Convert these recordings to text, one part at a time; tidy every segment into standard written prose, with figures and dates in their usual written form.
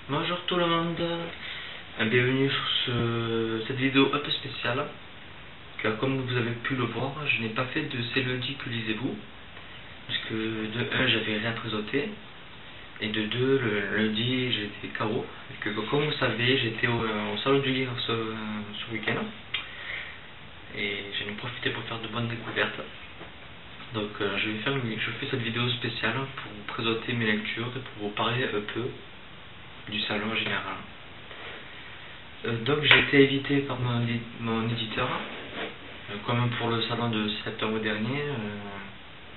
Bonjour tout le monde, bienvenue sur cette vidéo un peu spéciale, car comme vous avez pu le voir, je n'ai pas fait de C'est lundi que lisez-vous, parce que de 1 j'avais rien présenté, et de 2 le lundi j'étais KO, et que comme vous savez j'étais au salon du livre ce week-end, et j'en ai profité pour faire de bonnes découvertes. Donc je fais cette vidéo spéciale pour vous présenter mes lectures et pour vous parler un peu du salon en général. Donc j'ai été invité par mon éditeur, comme pour le salon de septembre dernier,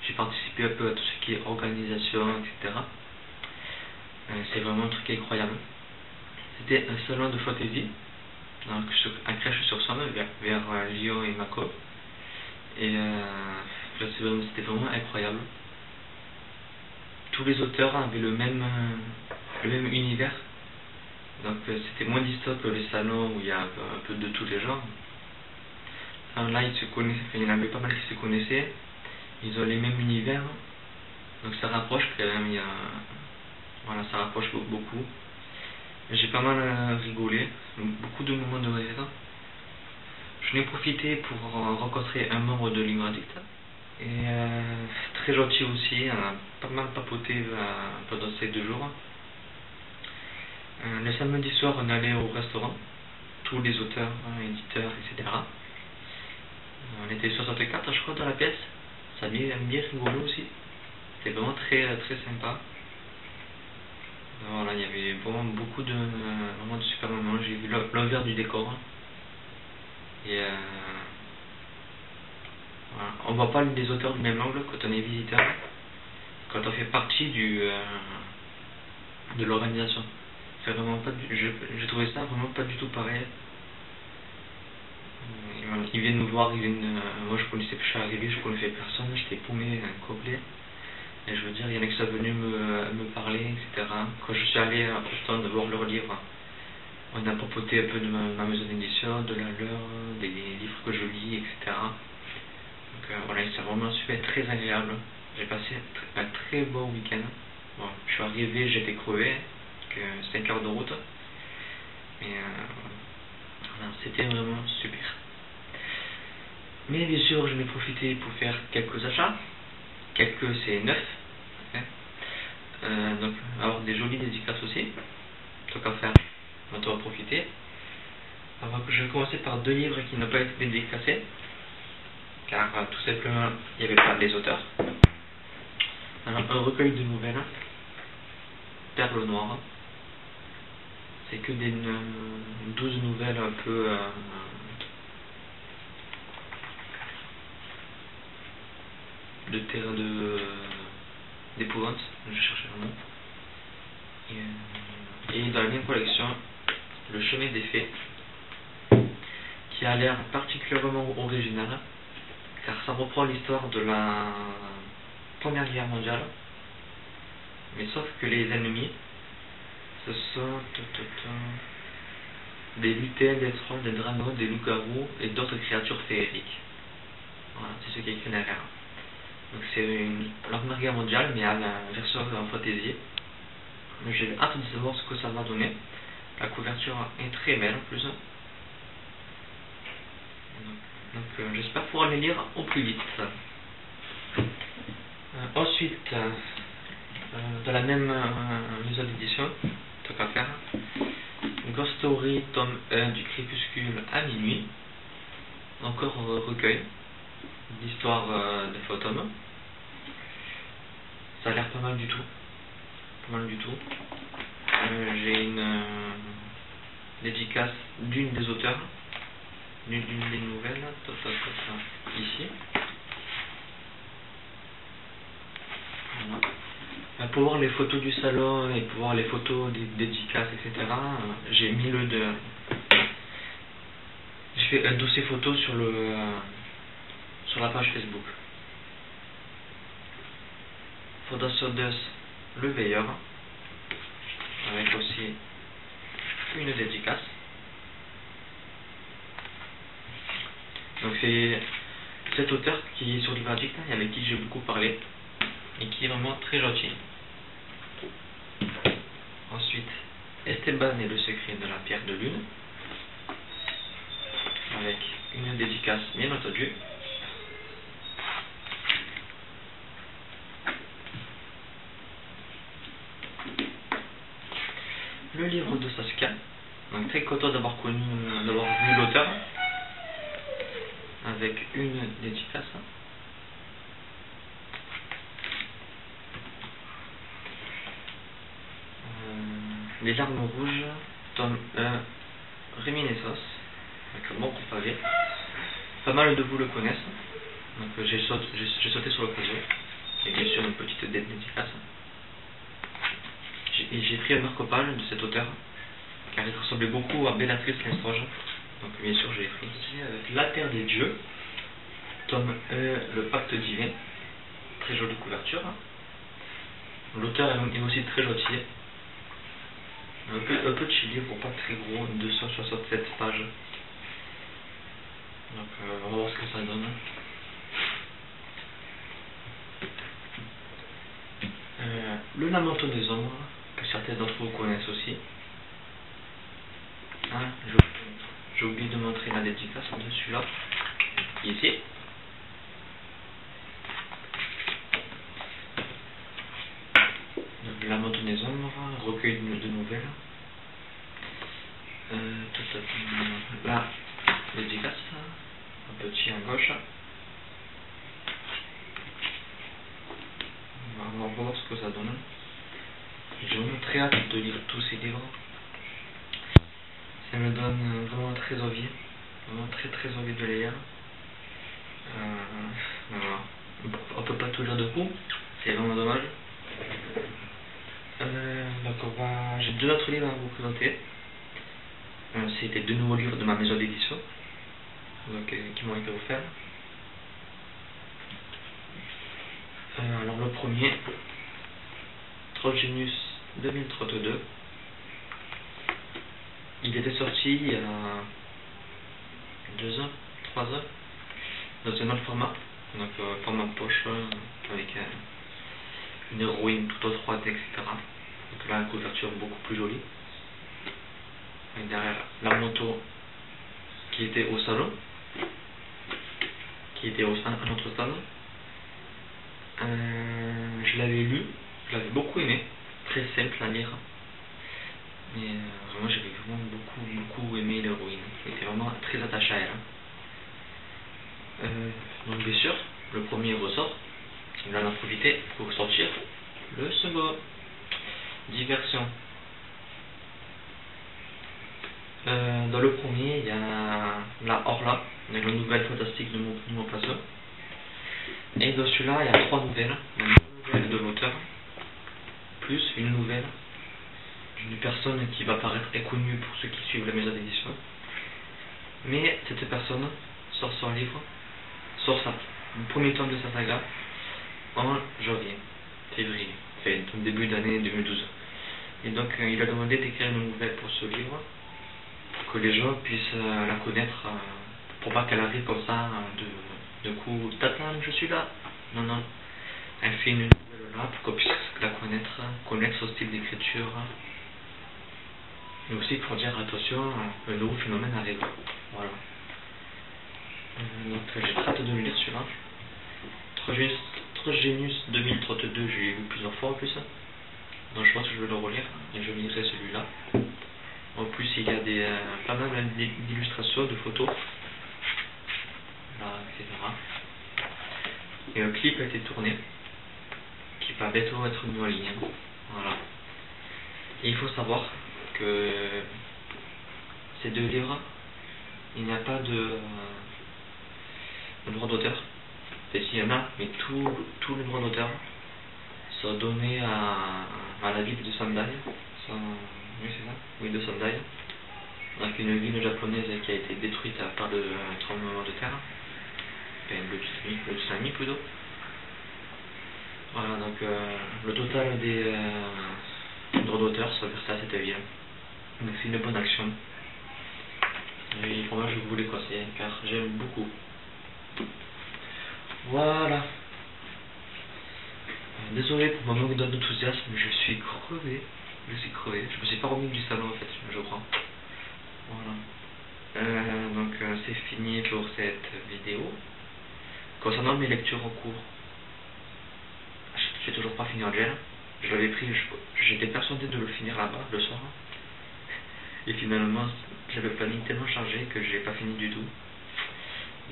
j'ai participé un peu à tout ce qui est organisation, etc. C'est vraiment un truc incroyable. C'était un salon de fantasy, donc à Crèche-sur-Saône, vers Lyon et Mâcon. Et c'était vraiment incroyable. Tous les auteurs avaient le même univers. Donc c'était moins distant que les salons où il y a un peu de tous les genres. Enfin, là il y en avait pas mal qui se connaissaient. Ils ont les mêmes univers. Donc ça rapproche quand même. Voilà, ça rapproche beaucoup. J'ai pas mal rigolé. Beaucoup de moments de rire. Je n'ai profité pour rencontrer un membre de Libre Addict. Et très gentil aussi. On a pas mal papoté pendant ces 2 jours. Le samedi soir, on allait au restaurant, tous les auteurs, éditeurs, etc. On était 64, je crois, dans la pièce. Ça a bien rigolo aussi. C'était vraiment très sympa. Voilà, il y avait vraiment beaucoup de super moments. J'ai vu l'envers du décor. Et voilà. On voit pas les auteurs du même angle quand on est visiteur, quand on fait partie de l'organisation. C'est vraiment pas j'ai trouvé ça vraiment pas du tout pareil. Ils viennent nous voir, moi je suis arrivé, je connaissais personne, j'étais paumé complet. Et je veux dire, il y en a qui sont venus me parler, etc. Quand je suis allé au stand voir leurs livres, on a papoté un peu de ma maison d'édition, de la leur, des livres que je lis, etc. Donc voilà, c'est vraiment super, très agréable. J'ai passé un très bon week-end. Bon, je suis arrivé, j'étais crevé, que 5 heures de route. Mais voilà, c'était vraiment super. Mais bien sûr, je n'ai profité pour faire quelques achats. Quelques, c'est 9. Donc, avoir des jolies dédicaces aussi. Tant qu'à faire, on va en profiter. Alors, je vais commencer par 2 livres qui n'ont pas été dédicacés. Car tout simplement, il n'y avait pas les auteurs. Alors, un recueil de nouvelles. Perle noire. C'est que des 12 nouvelles un peu de terre d'épouvante, je cherchais le mot. Et dans la même collection, Le Chemin des Fées, qui a l'air particulièrement original, car ça reprend l'histoire de la Première Guerre mondiale, mais sauf que les ennemis, ce sont des lutins, des trolls, des dragons, des loups-garous et d'autres créatures féeriques. Voilà, c'est ce qui est écrit derrière. Donc c'est la Première Guerre mondiale, mais à la version en fantasy. J'ai hâte de savoir ce que ça va donner. La couverture est très belle en plus. Donc j'espère pouvoir les lire au plus vite. Ensuite, dans la même maison d'édition, tant qu'à faire, Ghost Story tome 1 du crépuscule à minuit. Encore recueil d'histoire de fantômes. Ça a l'air pas mal du tout. J'ai une dédicace d'une des auteurs, d'une des nouvelles, ici. Voilà. Pour voir les photos du salon et pour voir les photos des dédicaces, etc., j'ai mis j'ai fait un dossier photo sur la page Facebook. Fondation Deus, Le Veilleur, avec aussi une dédicace. Donc c'est cet auteur qui est sur Libre Addict, avec qui j'ai beaucoup parlé et qui est vraiment très gentil. Ensuite, Esteban et le secret de la pierre de lune, avec une dédicace bien entendue. Le livre de Saskia, donc très content d'avoir vu l'auteur, avec une dédicace. Les larmes rouges, tome 1, Réminiscence, avec mon préféré. Pas mal de vous le connaissent, donc j'ai sauté sur l'occasion, et bien sûr une petite dédicace. J'ai pris un marque-page de cet auteur, car il ressemblait beaucoup à Béatrice Lestrange, donc bien sûr je l'ai pris. Avec La Terre des Dieux, tome 1, Le Pacte Divin, très jolie couverture. L'auteur est aussi très gentil. Un petit livre, pas très gros, 267 pages. Donc on va voir ce que ça donne. Le Lamentin des Ombres, que certains d'entre vous connaissent aussi. Ah, j'ai oublié de montrer la dédicace de celui-là, ici. Donc, Lamentin des Ombres, recueil de nouvelles. Là, dédicace, un petit à gauche. On va voir ce que ça donne. J'ai vraiment très hâte de lire tous ces livres. Ça me donne vraiment très envie. Vraiment très envie de les lire. Voilà. On peut pas tout lire de coup. C'est vraiment dommage. Donc j'ai deux autres livres à vous présenter. C'est les deux nouveaux livres de ma maison d'édition. Qui m'ont été offerts. Alors le premier, Trojenius 2032. Il était sorti il y a 2 ans, 3 ans, dans un autre format, donc format poche, avec une héroïne tout en 3D, etc. Donc là, une couverture beaucoup plus jolie. Et derrière, la moto qui était au salon, à notre stade. Je l'avais lu, je l'avais beaucoup aimé, très simple à lire. Mais moi j'avais vraiment beaucoup aimé l'héroïne, j'étais vraiment très attaché à elle. Donc bien sûr, le premier ressort, il en a profité pour sortir le second, Diversion. Dans le premier, il y a la Orla, la nouvelle fantastique de Maupassant. Et dans celui-là, il y a 3 nouvelles. Une nouvelle de l'auteur, plus une nouvelle d'une personne qui va paraître inconnue pour ceux qui suivent la maison d'édition. Mais cette personne sort son livre, le premier tome de sa saga, en février, donc début d'année 2012. Et donc il a demandé d'écrire une nouvelle pour ce livre, pour que les gens puissent la connaître, pour pas qu'elle arrive comme ça de coup, tata, je suis là. Non, elle fait une nouvelle là pour qu'on puisse la connaître son style d'écriture. Mais aussi pour dire attention, un nouveau phénomène arrive. Voilà. Donc j'ai très hâte de le lire celui-là. Trojenius 2032, je l'ai lu plusieurs fois en plus. Donc je pense que je vais le relire et je lirai celui-là. En plus il y a pas mal d'illustrations, de photos. Là, etc. Et un clip a été tourné, qui va bientôt être mis en ligne. Voilà. Et il faut savoir que ces deux livres, il n'y a pas de droit d'auteur. Et s'il y en a, mais tous les droits d'auteur sont donnés à la ville de Sendai. Oui, c'est ça. Oui, de Sendai. Donc une ville japonaise qui a été détruite par le tremblement de terre. Le tsunami plutôt. Voilà, donc le total des droits d'auteur sont versés à cette ville. Donc c'est une bonne action. Et pour moi je vous les conseille car j'aime beaucoup. Voilà. Désolé pour mon manque d'enthousiasme, je suis crevé. Je me suis pas remis du salon en fait, je crois. Voilà. Donc c'est fini pour cette vidéo. Concernant mes lectures en cours, j'ai toujours pas fini Angel. Je l'avais pris, j'étais persuadé de le finir là-bas le soir. Et finalement, j'avais le planning tellement chargé que j'ai pas fini du tout.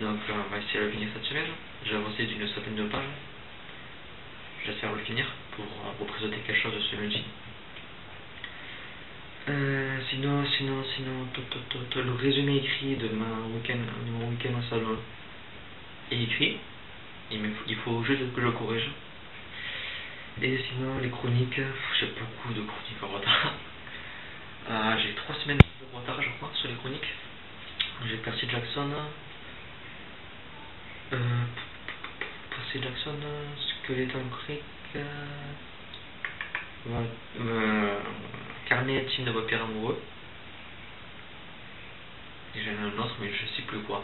Donc on va essayer de le finir cette semaine. J'ai avancé d'une centaine de pages. J'espère le finir pour vous présenter quelque chose de ce lundi. Sinon, le résumé écrit de mon week-end au salon est écrit. Il faut juste que je le corrige. Et sinon, les chroniques, j'ai beaucoup de chroniques en retard. J'ai 3 semaines de retard, je crois, sur les chroniques. J'ai Percy Jackson, Skeleton Creek, Carnet intime de vampire amoureux. Et j'en ai un autre, mais je sais plus quoi.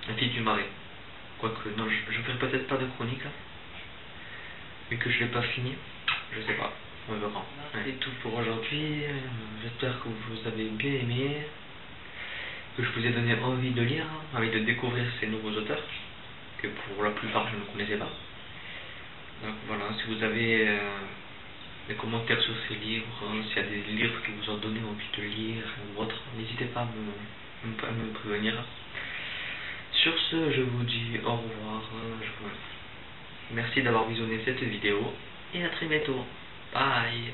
La fille du marais. Quoique, non, je ferai peut-être pas de chronique là. Vu que je l'ai pas fini, je sais pas. On verra. C'est tout pour aujourd'hui. J'espère que vous avez bien aimé. Que je vous ai donné envie de lire, envie de découvrir ces nouveaux auteurs. Que pour la plupart je ne connaissais pas. Donc voilà, si vous avez des commentaires sur ces livres, s'il y a des livres qui vous ont donné envie de lire ou autre, n'hésitez pas à me prévenir. Sur ce, je vous dis au revoir. Merci d'avoir visionné cette vidéo et à très bientôt. Bye.